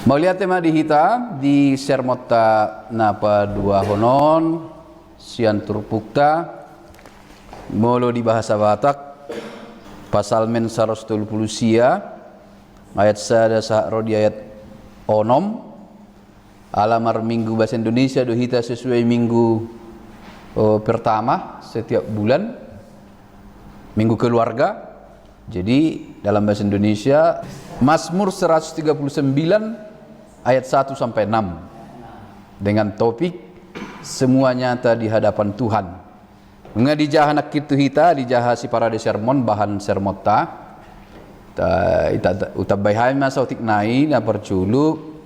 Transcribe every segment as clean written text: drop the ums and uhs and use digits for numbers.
Melihat tema di hita di sermota napa dua honon sian turpukta molo di bahasa Batak pasal men 130 sia ayat sada sahro di ayat onom alamar minggu bahasa Indonesia do hita sesuai minggu pertama setiap bulan, minggu keluarga. Jadi dalam bahasa Indonesia Mazmur 139 ayat 1 sampai 6 dengan topik semua nyata di hadapan Tuhan. Di jaha nak kitu hita di jaha si para de sermon bahan sermota utabay hay masa utik nai na perculu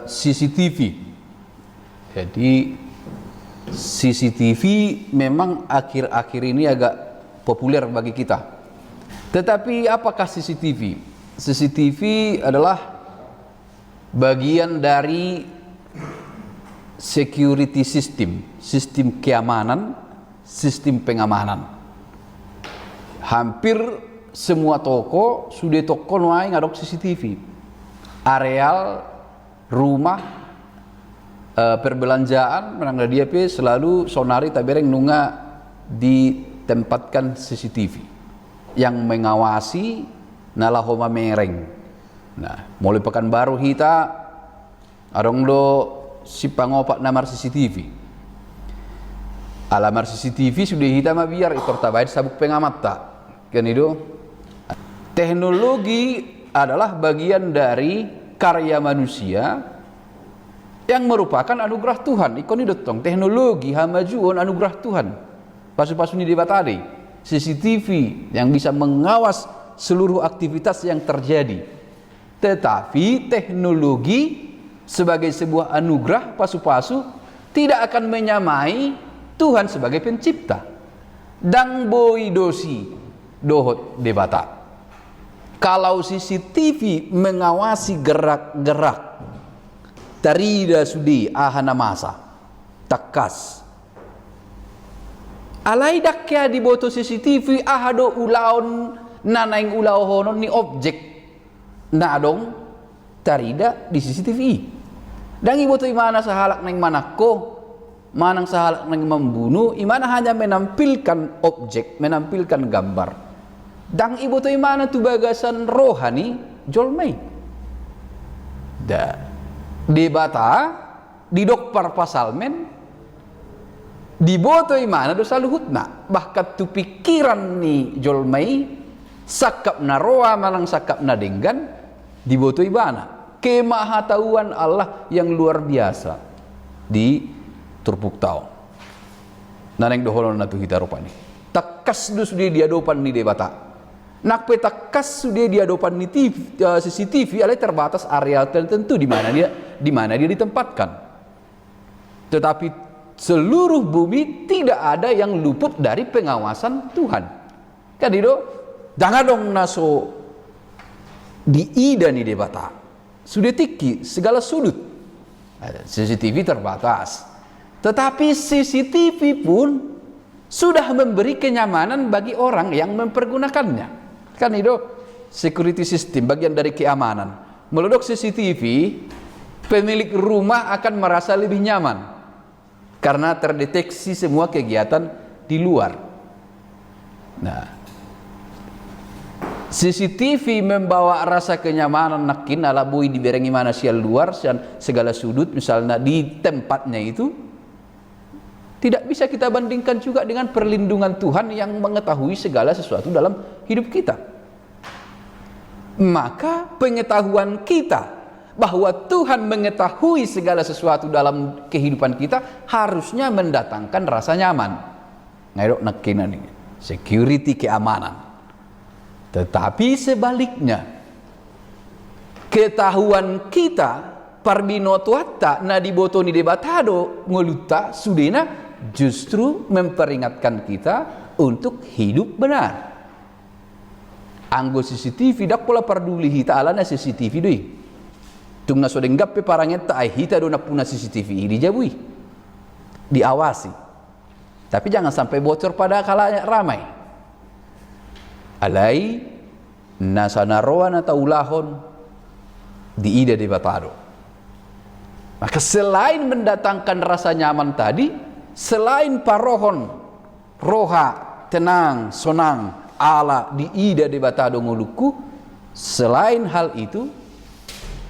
CCTV. Jadi CCTV memang akhir-akhir ini agak populer bagi kita. Tetapi apakah CCTV? CCTV adalah bagian dari security system, sistem keamanan, sistem pengamanan. Hampir semua toko sudah toko nuai ngadok CCTV. Areal rumah perbelanjaan menang dia selalu sonari tabereng nunga ditempatkan CCTV yang mengawasi nala homa mereng. Nah, mulai pekan baru hita adong do si pangopak namar CCTV. Alamar CCTV sudah hita mah biar itu tabaid sabuk pengamat tak. Kan itu teknologi adalah bagian dari karya manusia yang merupakan anugerah Tuhan. Ikon itu tong teknologi hamajuon anugerah Tuhan. Pasu-pasu ini debatade. CCTV yang bisa mengawas seluruh aktivitas yang terjadi. Tetapi teknologi sebagai sebuah anugerah pasu-pasu tidak akan menyamai Tuhan sebagai pencipta. Dang boi dosi dohot debata. Kalau CCTV mengawasi gerak-gerak tarida sudi ahana masa takas alai dakya di boto CCTV ahado ulaon nanaing ulau honon ni objek nadong tarida di CCTV dan ibu tu imana sahalak neng manako manang sahalak neng membunuh imana hanya menampilkan objek, menampilkan gambar dan ibu tu imana tu bagasan rohani jolmei da debata di dokpar pasal men di boto imana dosa luhutna bahkan tu pikiran ni jolmei sakap na roa malang sakap na denggan diboto ibana kemahatauan Allah yang luar biasa di turpuk tau naneng doholon na tu hita rupani takas dus dia diadopan ni debata nak petakas sudah diadopan ni CCTV alai terbatas area tertentu di mana dia ditempatkan tetapi seluruh bumi tidak ada yang luput dari pengawasan Tuhan kan itu jangan dong naso di ida ni debata sudah tiki segala sudut CCTV terbatas tetapi CCTV pun sudah memberi kenyamanan bagi orang yang mempergunakannya kan itu security system bagian dari keamanan melodok CCTV pemilik rumah akan merasa lebih nyaman karena terdeteksi semua kegiatan di luar. Nah CCTV membawa rasa kenyamanan nakin ala bui diberengi mana sial luar dan segala sudut misalnya di tempatnya itu tidak bisa kita bandingkan juga dengan perlindungan Tuhan yang mengetahui segala sesuatu dalam hidup kita. Maka pengetahuan kita bahwa Tuhan mengetahui segala sesuatu dalam kehidupan kita harusnya mendatangkan rasa nyaman. Ngairok nakin ini security keamanan. Tetapi sebaliknya ketahuan kita parbino tuatta na dibotoni debatado ngoluta sudena justru memperingatkan kita untuk hidup benar. Anggo CCTV dak pola parduli hita alana CCTV doi. Tung na sodenggap pe paranget ta ai hita do na puna CCTV dijabui. Diawasi. Tapi jangan sampai bocor pada kala ramai. Alai nasanaroan atau ulahon di ida di batado. Maka selain mendatangkan rasa nyaman tadi, selain parohon roha tenang sonang ala di ida di batado nguluku, selain hal itu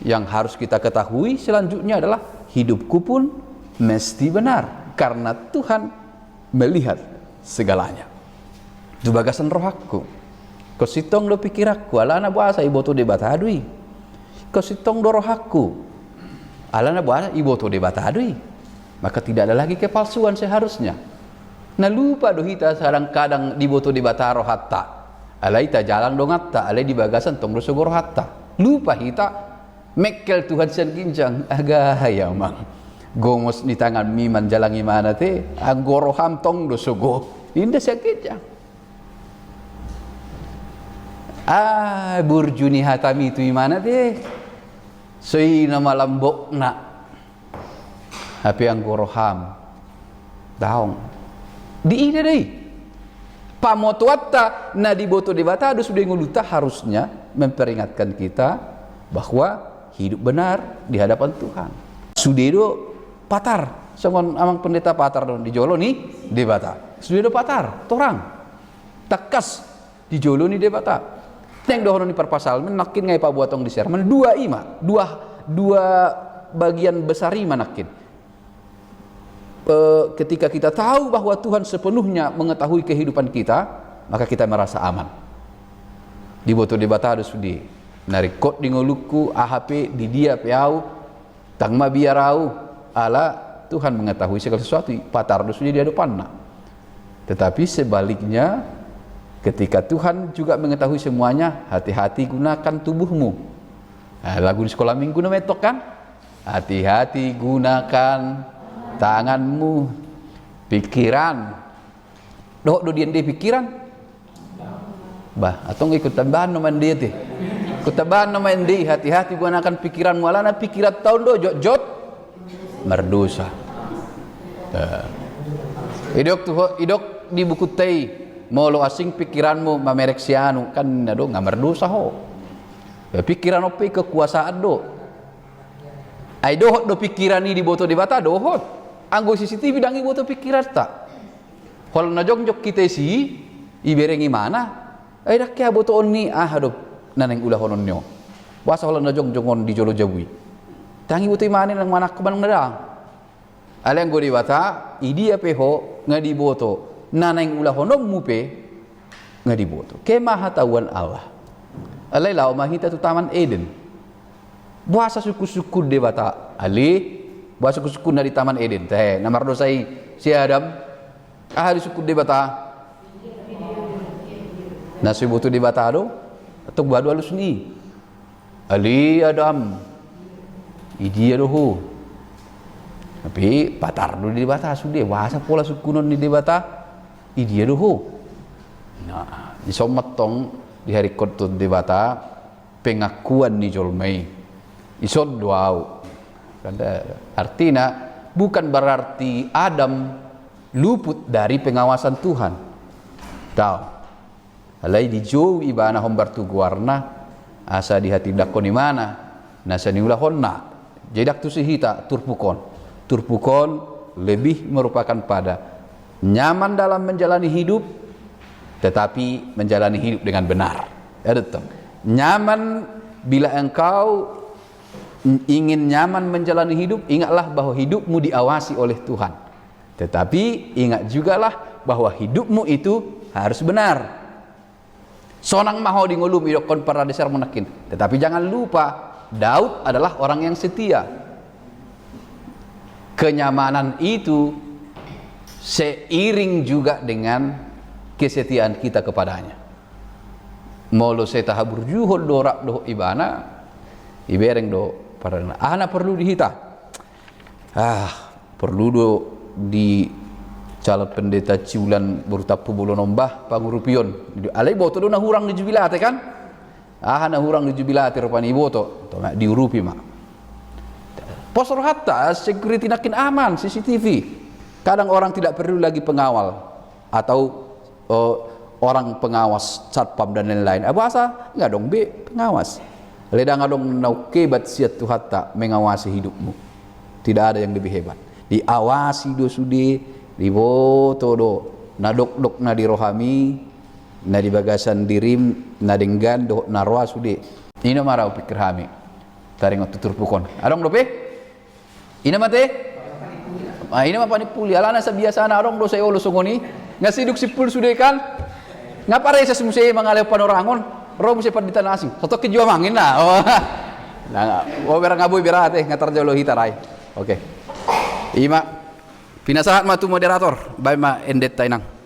yang harus kita ketahui selanjutnya adalah hidupku pun mesti benar karena Tuhan melihat segalanya. Itu bagasan rohaku. Kau sitong do pikirakku, alana buasa iboto de batadui. Kau sitong do rohaku, alana buasa iboto de batadui. Maka tidak ada lagi kepalsuan seharusnya. Nah lupa do hita kadang-kadang diboto de bataro hatta. Alai ta jalan dong hatta, alai di bagasan tong do sogoro hatta. Lupa hita mekel Tuhan sen ginjang agak ya mang. Gomos di tangan miman jalan gimana te, anggoro hamtong do sogo. Indah sakit ya. Burjuni hatami itu gimana deh? Soi nama lambok nak. Tapi anggoro ham. Daong. Di ide deh. Pamotuatta na diboto di batado sudah nguluta harusnya memperingatkan kita bahwa hidup benar di hadapan Tuhan. Sudedo patar. Songon amang pendeta patar don di jolo nih di bata. Sudedo patar, torang. Takas di jolo nih di bata. Teng dohono ni perpasal menakin ngai pabuatong di sermon dua bagian besar ima nakin. Ketika kita tahu bahwa Tuhan sepenuhnya mengetahui kehidupan kita, maka kita merasa aman. Di boto de batado sudi narikot di ngoluku AHP di dia peau tangma biarau ala Tuhan mengetahui segala sesuatu patardo sudi di hadapanna. Tetapi sebaliknya ketika Tuhan juga mengetahui semuanya, hati-hati gunakan tubuhmu. Lagu di sekolah minggu metok kan? Hati-hati gunakan tanganmu, pikiran. Do dia pikiran. Bah, atau ikut tambahan noman dia teh. Ikut tambahan noman dia, hati-hati gunakan pikiran malana pikiran tahun do jot merdosa. Idok di buku tei molo asing pikiranmu mamerek sianu kan do ngamar dosa ho. Pikiran ope kekuasaan do. Ai dohot do pikiran ini diboto di bata dohot. Anggo CCTV dangi boto pikiran tak. Hol na jok kita si iberengi mana? Ai dak ya boto onni do naneng ulah honon nyo. Wasa hol na jongon di jolo jabui. Tangi boto imane nang manak kuman ngadang. Aleng go di bata idia peho ngadi boto. Nanang ulah honom mupe ngadi boto. Kemahatauan Allah. Alai lau mahita tu taman Eden. Buasa suku-suku de bata ali buasa suku dari taman Eden. Teh namar dosai si Adam. Ahli suku de bata. Nasi boto de bata do atau badu alus ni. Ali Adam. Idia dohu. Tapi patar do di bata sude buasa pola suku non di bata. Idia doho. Nah, isomatong di hari kotut di bata pengakuan ni jolmei. Isod doau. Artinya bukan berarti Adam luput dari pengawasan Tuhan. Tahu. Alai dijauh ibana hombar tu guarna asa di hati dakon di mana. Nasa ni ulah honna. Jedak tu sihita turpukon. Turpukon lebih merupakan pada nyaman dalam menjalani hidup, tetapi menjalani hidup dengan benar. Ya betul. Nyaman bila engkau ingin nyaman menjalani hidup, ingatlah bahwa hidupmu diawasi oleh Tuhan. Tetapi ingat jugalah bahwa hidupmu itu harus benar. Sonang maho di ngulum idokon para desar menakin. Tetapi jangan lupa Daud adalah orang yang setia. Kenyamanan itu seiring juga dengan kesetiaan kita kepadanya. Molo saya tahabur juhul dorak doh ibana ibereng do parana ana perlu dihita. Perlu do di calon pendeta ciulan bertapu bolo nombah pangurupion. Alai boto do na hurang di jubilate kan? Na hurang di jubilate rupani boto. To diurupi mak. Posor hatta security nakin aman CCTV. Kadang orang tidak perlu lagi pengawal atau orang pengawas satpam dan lain-lain. Bahasa enggak dong be pengawas. Ledang adong naukebat siat Tuhan tak mengawasi hidupmu. Tidak ada yang lebih hebat. Diawasi do sude, diboto do, nadok-dok na dirohami, na di bagasan dirim, na denggan do narwa sude. Ino marau pikir hami. Taring tutur pukon. Adong dope? Ina mate? Ina mah panipuli. Alana sa biasa na adong do sa ulo sungoni. Ngasiduk sipul sude kan? Ngapare sa sumusay mangalew panorangon. Ro mo siya paditan asing. Sotok kidyo mangin na. Oh. Oh, berang ngaboy berate ngatar jauh hitaray. Oke. Ima pinasahat ma tu moderator. Bay ma endet tainang.